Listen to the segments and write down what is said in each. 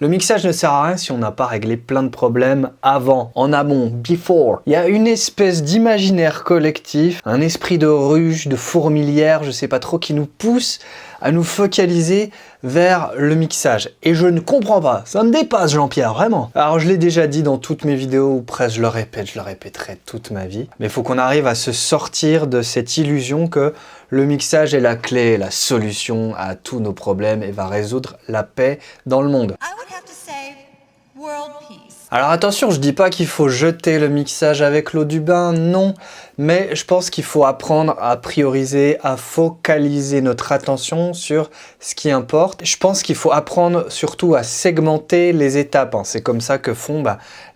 Le mixage ne sert à rien si on n'a pas réglé plein de problèmes avant, en amont, before. Il y a une espèce d'imaginaire collectif, un esprit de ruche, de fourmilière, je sais pas trop, qui nous pousse à nous focaliser vers le mixage. Et je ne comprends pas, ça me dépasse Jean-Pierre, vraiment. Alors je l'ai déjà dit dans toutes mes vidéos, ou presque je le répéterai toute ma vie, mais il faut qu'on arrive à se sortir de cette illusion que le mixage est la clé, la solution à tous nos problèmes et va résoudre la paix dans le monde. Alors attention, je dis pas qu'il faut jeter le mixage avec l'eau du bain, non, mais je pense qu'il faut apprendre à prioriser, à focaliser notre attention sur ce qui importe. Je pense qu'il faut apprendre surtout à segmenter les étapes, hein. C'est comme ça que font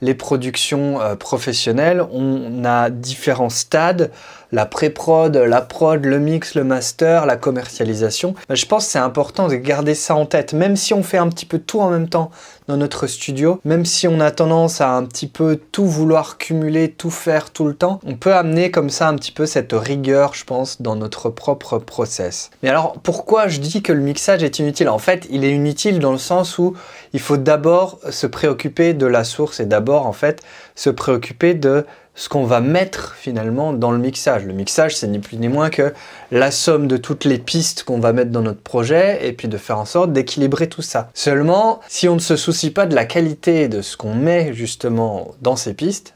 les productions professionnelles. On a différents stades, la pré-prod, la prod, le mix, le master, la commercialisation. Je pense que c'est important de garder ça en tête, même si on fait un petit peu tout en même temps dans notre studio, même si on a tendance à un petit peu tout vouloir cumuler, tout faire tout le temps, on peut amener comme ça un petit peu cette rigueur, je pense, dans notre propre process. Mais alors, pourquoi je dis que le mixage est inutile? En fait, il est inutile dans le sens où il faut d'abord se préoccuper de la source et d'abord, en fait, se préoccuper de ce qu'on va mettre finalement dans le mixage. Le mixage, c'est ni plus ni moins que la somme de toutes les pistes qu'on va mettre dans notre projet et puis de faire en sorte d'équilibrer tout ça. Seulement, si on ne se soucie pas de la qualité de ce qu'on met justement dans ces pistes,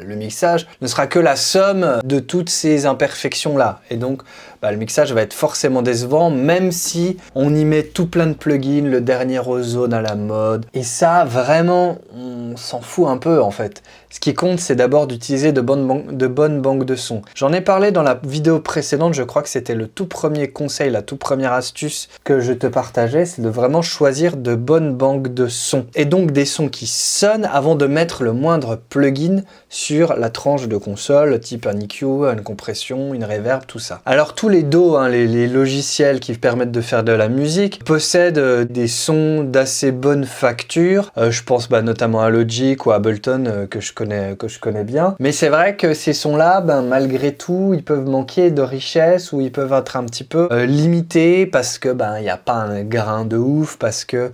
le mixage ne sera que la somme de toutes ces imperfections-là. Et donc, le mixage va être forcément décevant, même si on y met tout plein de plugins, le dernier ozone à la mode. Et ça, vraiment, on s'en fout un peu en fait. Ce qui compte, c'est d'abord d'utiliser de bonnes banques de sons. J'en ai parlé dans la vidéo précédente, je crois que c'était le tout premier conseil, la toute première astuce que je te partageais, c'est de vraiment choisir de bonnes banques de sons. Et donc des sons qui sonnent avant de mettre le moindre plugin sur la tranche de console, type un EQ, une compression, une reverb, tout ça. Alors tous les DAW, les logiciels qui permettent de faire de la musique, possèdent des sons d'assez bonne facture. Je pense notamment à Logic ou à Ableton que je connais bien. Mais c'est vrai que ces sons-là, malgré tout, ils peuvent manquer de richesse ou ils peuvent être un petit peu limités parce que il n'y a pas un grain de ouf, parce que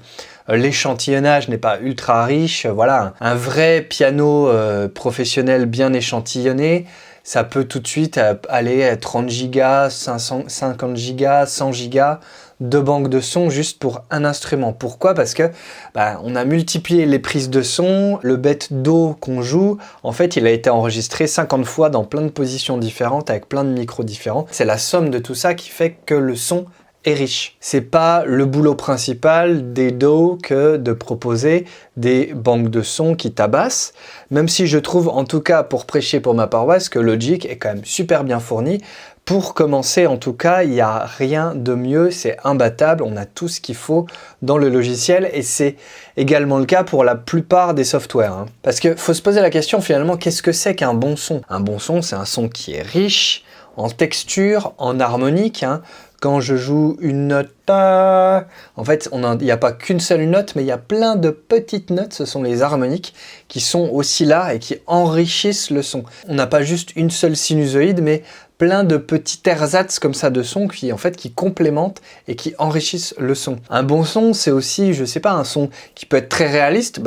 l'échantillonnage n'est pas ultra riche. Voilà, un vrai piano professionnel bien échantillonné, ça peut tout de suite aller à 30 gigas, 50 gigas, 100 gigas de banque de son juste pour un instrument. Pourquoi? Parce que on a multiplié les prises de son, le bête Do qu'on joue, en fait il a été enregistré 50 fois dans plein de positions différentes avec plein de micros différents. C'est la somme de tout ça qui fait que le son est riche. C'est pas le boulot principal des DAW que de proposer des banques de sons qui tabassent, même si je trouve, en tout cas pour prêcher pour ma paroisse, que Logic est quand même super bien fourni. Pour commencer, en tout cas, il n'y a rien de mieux, c'est imbattable, on a tout ce qu'il faut dans le logiciel et c'est également le cas pour la plupart des softwares. Parce qu'il faut se poser la question finalement, qu'est-ce que c'est qu'un bon son? Un bon son, c'est un son qui est riche en texture, en harmonique. Quand je joue une note, en fait, il n'y a pas qu'une seule note, mais il y a plein de petites notes, ce sont les harmoniques, qui sont aussi là et qui enrichissent le son. On n'a pas juste une seule sinusoïde, mais plein de petits ersatz comme ça de sons qui complémentent et qui enrichissent le son. Un bon son, c'est aussi, je sais pas, un son qui peut être très réaliste,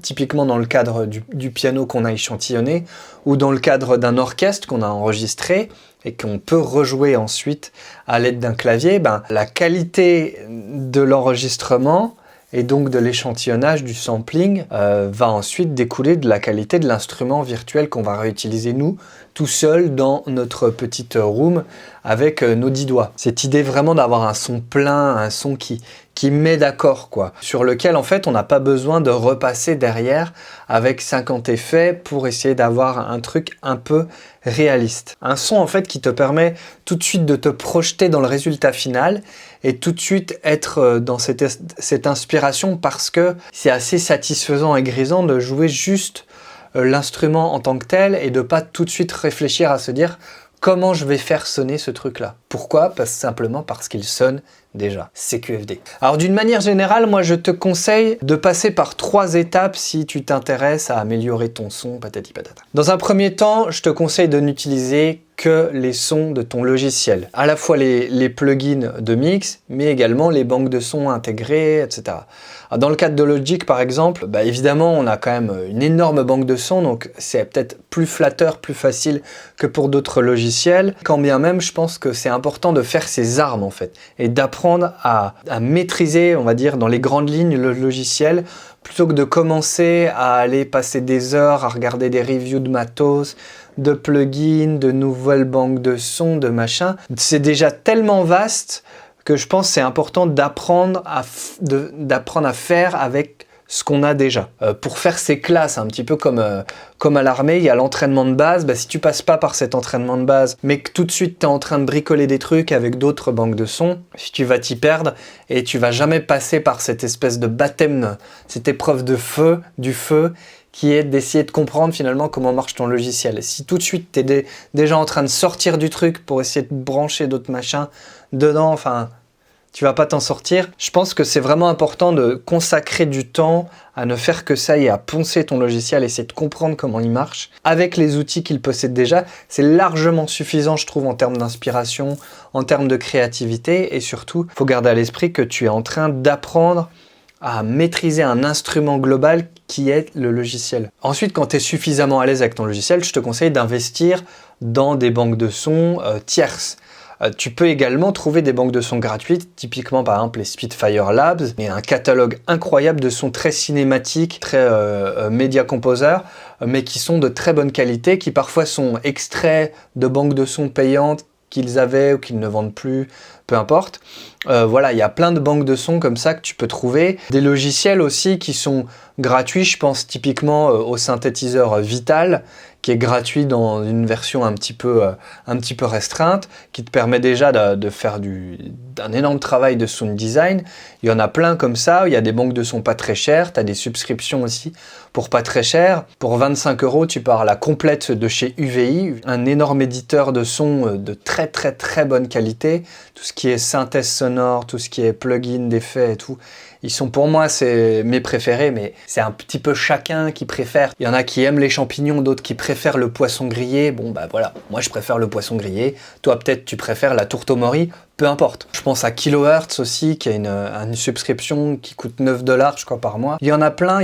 typiquement dans le cadre du piano qu'on a échantillonné, ou dans le cadre d'un orchestre qu'on a enregistré, et qu'on peut rejouer ensuite à l'aide d'un clavier, la qualité de l'enregistrement et donc de l'échantillonnage, du sampling, va ensuite découler de la qualité de l'instrument virtuel qu'on va réutiliser nous, tout seul dans notre petite room avec nos 10 doigts. Cette idée vraiment d'avoir un son plein, un son qui met d'accord, quoi, sur lequel en fait on n'a pas besoin de repasser derrière avec 50 effets pour essayer d'avoir un truc un peu réaliste. Un son en fait qui te permet tout de suite de te projeter dans le résultat final et tout de suite être dans cette inspiration, parce que c'est assez satisfaisant et grisant de jouer juste l'instrument en tant que tel et de pas tout de suite réfléchir à se dire comment je vais faire sonner ce truc-là. Pourquoi? Simplement parce qu'il sonne déjà. CQFD. Alors d'une manière générale, moi je te conseille de passer par 3 étapes si tu t'intéresses à améliorer ton son, patati patata. Dans un premier temps, je te conseille de n'utiliser que les sons de ton logiciel. À la fois les plugins de mix, mais également les banques de sons intégrées, etc. Dans le cadre de Logic, par exemple, évidemment, on a quand même une énorme banque de sons, donc c'est peut-être plus flatteur, plus facile que pour d'autres logiciels. Quand bien même, je pense que c'est important de faire ses armes, en fait, et d'apprendre à maîtriser, on va dire, dans les grandes lignes, le logiciel, plutôt que de commencer à aller passer des heures à regarder des reviews de matos, de plugins, de nouvelles banques de sons, de machin. C'est déjà tellement vaste que je pense que c'est important d'apprendre à faire avec ce qu'on a déjà. Pour faire ses classes, un petit peu comme à l'armée, il y a l'entraînement de base. Si tu passes pas par cet entraînement de base, mais que tout de suite tu es en train de bricoler des trucs avec d'autres banques de sons, tu vas t'y perdre et tu vas jamais passer par cette espèce de baptême, cette épreuve de feu, du feu, qui est d'essayer de comprendre finalement comment marche ton logiciel. Et si tout de suite tu es déjà en train de sortir du truc pour essayer de brancher d'autres machins dedans, enfin, tu vas pas t'en sortir. Je pense que c'est vraiment important de consacrer du temps à ne faire que ça et à poncer ton logiciel, essayer de comprendre comment il marche. Avec les outils qu'il possède déjà, c'est largement suffisant, je trouve, en termes d'inspiration, en termes de créativité, et surtout, il faut garder à l'esprit que tu es en train d'apprendre à maîtriser un instrument global qui est le logiciel. Ensuite, quand tu es suffisamment à l'aise avec ton logiciel, je te conseille d'investir dans des banques de sons tierces. Tu peux également trouver des banques de sons gratuites, typiquement par exemple les Spitfire Labs, et un catalogue incroyable de sons très cinématiques, très Media Composer, mais qui sont de très bonne qualité, qui parfois sont extraits de banques de sons payantes qu'ils avaient ou qu'ils ne vendent plus, peu importe. Voilà, il y a plein de banques de sons comme ça que tu peux trouver. Des logiciels aussi qui sont gratuits, je pense typiquement au synthétiseur Vital, qui est gratuit dans une version un petit peu restreinte, qui te permet déjà de faire un énorme travail de sound design. Il y en a plein comme ça, il y a des banques de sons pas très chères, tu as des subscriptions aussi pour pas très cher. Pour 25 €, tu pars à la complète de chez UVI, un énorme éditeur de sons de très très très bonne qualité. Tout ce qui est synthèse sonore, tout ce qui est plugin d'effets et tout, ils sont pour moi, c'est mes préférés, mais c'est un petit peu chacun qui préfère. Il y en a qui aiment les champignons, d'autres qui préfèrent le poisson grillé. Bon voilà, moi je préfère le poisson grillé. Toi peut-être tu préfères la tourte au mori, peu importe. Je pense à Kilohertz aussi, qui a une subscription qui coûte 9 $, je crois, par mois. Il y en a plein.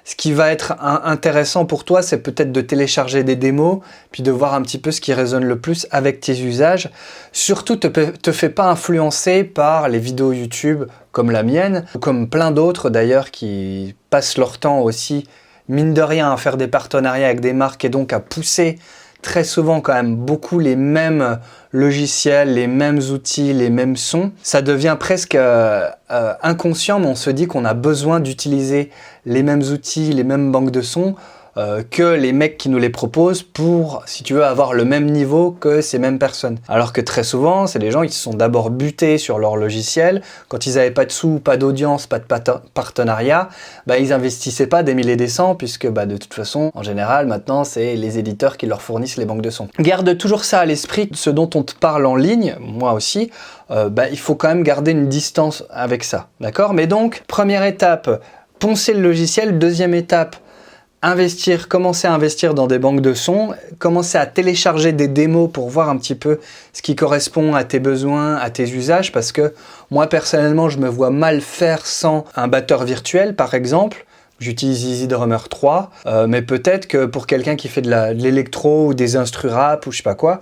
Ce qui va être intéressant pour toi, c'est peut-être de télécharger des démos, puis de voir un petit peu ce qui résonne le plus avec tes usages. Surtout, te fais pas influencer par les vidéos YouTube comme la mienne, ou comme plein d'autres d'ailleurs qui passent leur temps aussi, mine de rien, à faire des partenariats avec des marques et donc à pousser très souvent quand même beaucoup les mêmes logiciels, les mêmes outils, les mêmes sons. Ça devient presque inconscient, mais on se dit qu'on a besoin d'utiliser les mêmes outils, les mêmes banques de sons que les mecs qui nous les proposent pour, si tu veux, avoir le même niveau que ces mêmes personnes. Alors que très souvent, c'est des gens qui se sont d'abord butés sur leur logiciel. Quand ils n'avaient pas de sous, pas d'audience, pas de partenariat, ils investissaient pas des milliers des cents, puisque de toute façon, en général, maintenant, c'est les éditeurs qui leur fournissent les banques de sons. Garde toujours ça à l'esprit, ce dont on te parle en ligne, moi aussi, il faut quand même garder une distance avec ça, d'accord? Mais donc, première étape, poncer le logiciel. Deuxième étape, commencer à investir dans des banques de sons, commencer à télécharger des démos pour voir un petit peu ce qui correspond à tes besoins, à tes usages, parce que moi personnellement je me vois mal faire sans un batteur virtuel par exemple. J'utilise EasyDrummer 3, mais peut-être que pour quelqu'un qui fait de l'électro ou des instru rap ou je sais pas quoi,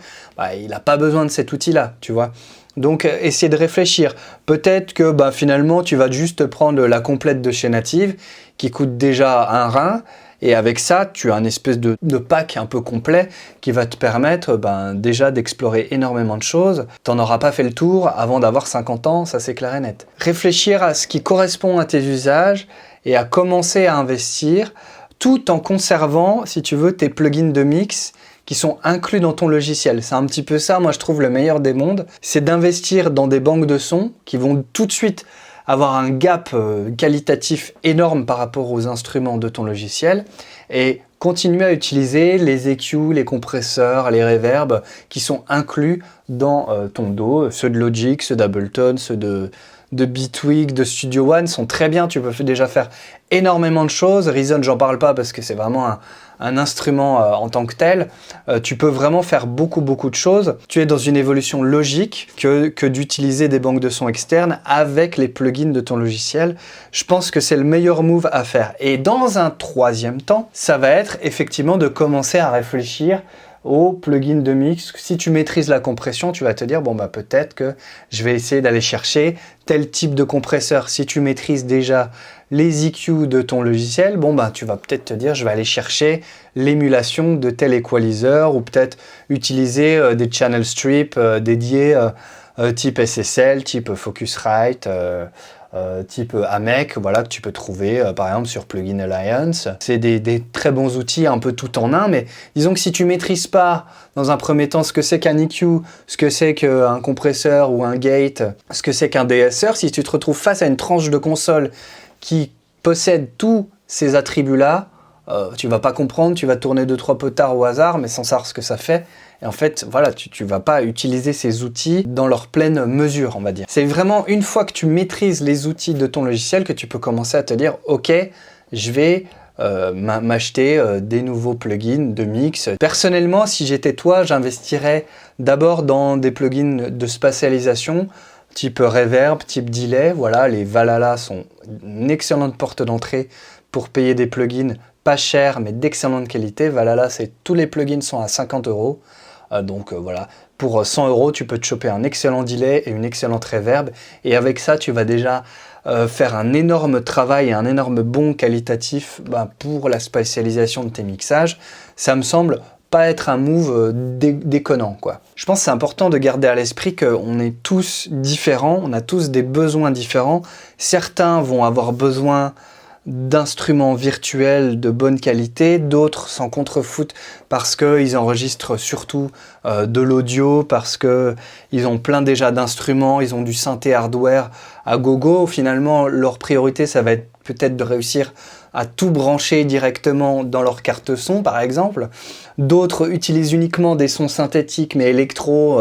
il n'a pas besoin de cet outil-là, tu vois. Donc essayer de réfléchir. Peut-être que finalement tu vas juste prendre la complète de chez Native qui coûte déjà un rein, et avec ça tu as un espèce de pack un peu complet qui va te permettre déjà d'explorer énormément de choses. T'en auras pas fait le tour avant d'avoir 50 ans, ça c'est clair et net. Réfléchir à ce qui correspond à tes usages et à commencer à investir tout en conservant, si tu veux, tes plugins de mix qui sont inclus dans ton logiciel. C'est un petit peu ça, moi je trouve, le meilleur des mondes. C'est d'investir dans des banques de sons qui vont tout de suite avoir un gap qualitatif énorme par rapport aux instruments de ton logiciel et continuer à utiliser les EQ, les compresseurs, les reverbs qui sont inclus dans ton DAW, ceux de Logic, ceux d'Ableton, ceux de de Bitwig, de Studio One sont très bien. Tu peux déjà faire énormément de choses. Reason, j'en parle pas parce que c'est vraiment un instrument en tant que tel. Tu peux vraiment faire beaucoup de choses. Tu es dans une évolution logique que d'utiliser des banques de sons externes avec les plugins de ton logiciel. Je pense que c'est le meilleur move à faire. Et dans un troisième temps, ça va être effectivement de commencer à réfléchir aux plugins de mix. Si tu maîtrises la compression, tu vas te dire, bon bah peut-être que je vais essayer d'aller chercher tel type de compresseur. Si tu maîtrises déjà les EQ de ton logiciel, bon bah tu vas peut-être te dire, je vais aller chercher l'émulation de tel equalizer ou peut-être utiliser des channel strips dédiés type SSL, type Focusrite, type AMEK, voilà, que tu peux trouver par exemple sur Plugin Alliance. C'est des très bons outils un peu tout en un, mais disons que si tu maîtrises pas dans un premier temps ce que c'est qu'un EQ, ce que c'est qu'un compresseur ou un gate, ce que c'est qu'un DSR, si tu te retrouves face à une tranche de console qui possède tous ces attributs-là, tu vas pas comprendre, tu vas tourner 2-3 potards au hasard, mais sans savoir ce que ça fait. Et en fait, voilà, tu vas pas utiliser ces outils dans leur pleine mesure, on va dire. C'est vraiment une fois que tu maîtrises les outils de ton logiciel que tu peux commencer à te dire, ok, je vais m'acheter des nouveaux plugins de mix. Personnellement, si j'étais toi, j'investirais d'abord dans des plugins de spatialisation, type reverb, type delay. Voilà, les Valhalla sont une excellente porte d'entrée pour payer des plugins pas chers mais d'excellente qualité. Valhalla, tous les plugins sont à 50 €. Donc voilà, pour 100 €, tu peux te choper un excellent delay et une excellente reverb. Et avec ça, tu vas déjà faire un énorme travail et un énorme bond qualitatif pour la spatialisation de tes mixages. Ça me semble pas être un move déconnant, quoi. Je pense que c'est important de garder à l'esprit qu'on est tous différents, on a tous des besoins différents. Certains vont avoir besoin d'instruments virtuels de bonne qualité, d'autres s'en contrefoutent parce qu'ils enregistrent surtout de l'audio, parce qu'ils ont plein déjà d'instruments, ils ont du synthé hardware à gogo. Finalement, leur priorité, ça va être peut-être de réussir à tout brancher directement dans leur carte son, par exemple. D'autres utilisent uniquement des sons synthétiques, mais électro,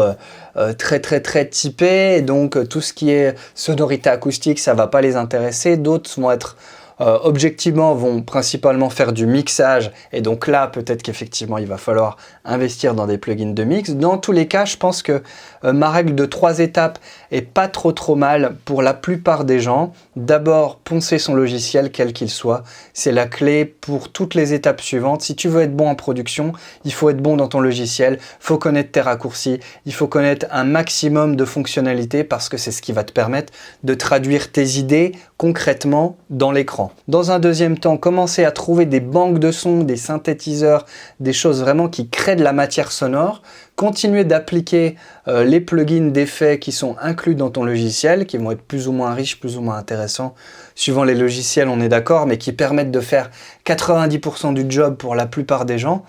très typés, et donc tout ce qui est sonorité acoustique, ça va pas les intéresser. D'autres vont être objectivement vont principalement faire du mixage, et donc là peut-être qu'effectivement il va falloir investir dans des plugins de mix. Dans tous les cas, je pense que ma règle de 3 étapes est pas trop mal pour la plupart des gens. D'abord, poncer son logiciel quel qu'il soit, c'est la clé pour toutes les étapes suivantes. Si tu veux être bon en production, il faut être bon dans ton logiciel, il faut connaître tes raccourcis, il faut connaître un maximum de fonctionnalités parce que c'est ce qui va te permettre de traduire tes idées concrètement dans l'écran. Dans un deuxième temps, commencer à trouver des banques de sons, des synthétiseurs, des choses vraiment qui créent de la matière sonore. Continuer d'appliquer les plugins d'effets qui sont inclus dans ton logiciel, qui vont être plus ou moins riches, plus ou moins intéressants, suivant les logiciels, on est d'accord, mais qui permettent de faire 90% du job pour la plupart des gens.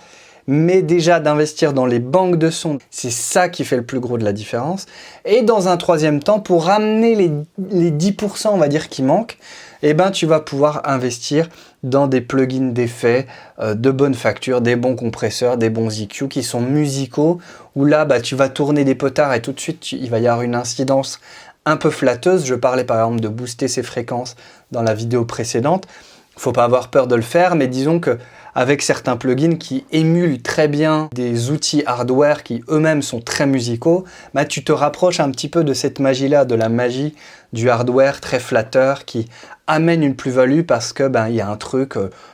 Mais déjà d'investir dans les banques de sons, c'est ça qui fait le plus gros de la différence. Et dans un troisième temps, pour ramener les 10%, on va dire, qui manquent, eh ben, tu vas pouvoir investir dans des plugins d'effets de bonne facture, des bons compresseurs, des bons EQ qui sont musicaux, où là, tu vas tourner des potards et tout de suite, il va y avoir une incidence un peu flatteuse. Je parlais par exemple de booster ses fréquences dans la vidéo précédente. Faut pas avoir peur de le faire, mais disons que avec certains plugins qui émulent très bien des outils hardware qui eux-mêmes sont très musicaux, tu te rapproches un petit peu de cette magie-là, de la magie du hardware très flatteur qui amène une plus-value parce que il y a un truc,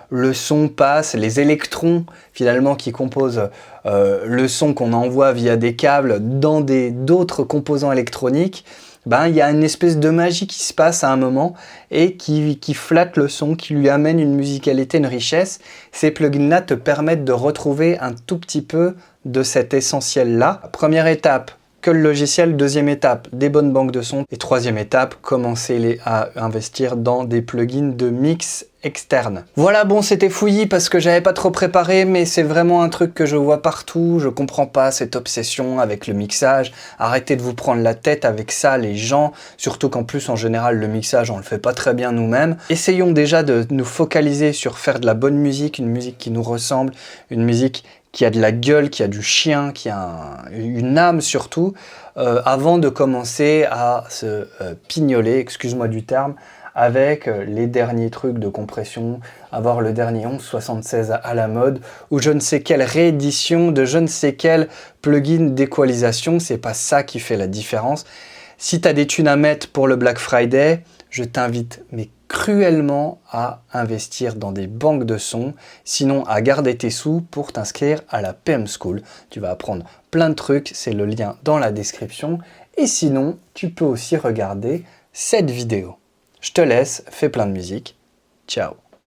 le son passe, les électrons finalement qui composent le son qu'on envoie via des câbles dans d'autres composants électroniques. Il y a une espèce de magie qui se passe à un moment et qui flatte le son, qui lui amène une musicalité, une richesse. Ces plugins-là te permettent de retrouver un tout petit peu de cet essentiel-là. Première étape, que le logiciel. Deuxième étape, des bonnes banques de sons. Et troisième étape, commencer à investir dans des plugins de mix externe. Voilà, bon, c'était fouillis parce que j'avais pas trop préparé, mais c'est vraiment un truc que je vois partout. Je comprends pas cette obsession avec le mixage. Arrêtez de vous prendre la tête avec ça, les gens. Surtout qu'en plus, en général, le mixage, on le fait pas très bien nous-mêmes. Essayons déjà de nous focaliser sur faire de la bonne musique, une musique qui nous ressemble, une musique qui a de la gueule, qui a du chien, qui a une âme surtout, avant de commencer à se pignoler, excuse-moi du terme, avec les derniers trucs de compression, avoir le dernier 1176 à la mode, ou je ne sais quelle réédition de je ne sais quel plugin d'équalisation, c'est pas ça qui fait la différence. Si tu as des thunes à mettre pour le Black Friday, je t'invite mais cruellement à investir dans des banques de sons, sinon à garder tes sous pour t'inscrire à la PM School. Tu vas apprendre plein de trucs, c'est le lien dans la description. Et sinon, tu peux aussi regarder cette vidéo. Je te laisse, fais plein de musique. Ciao.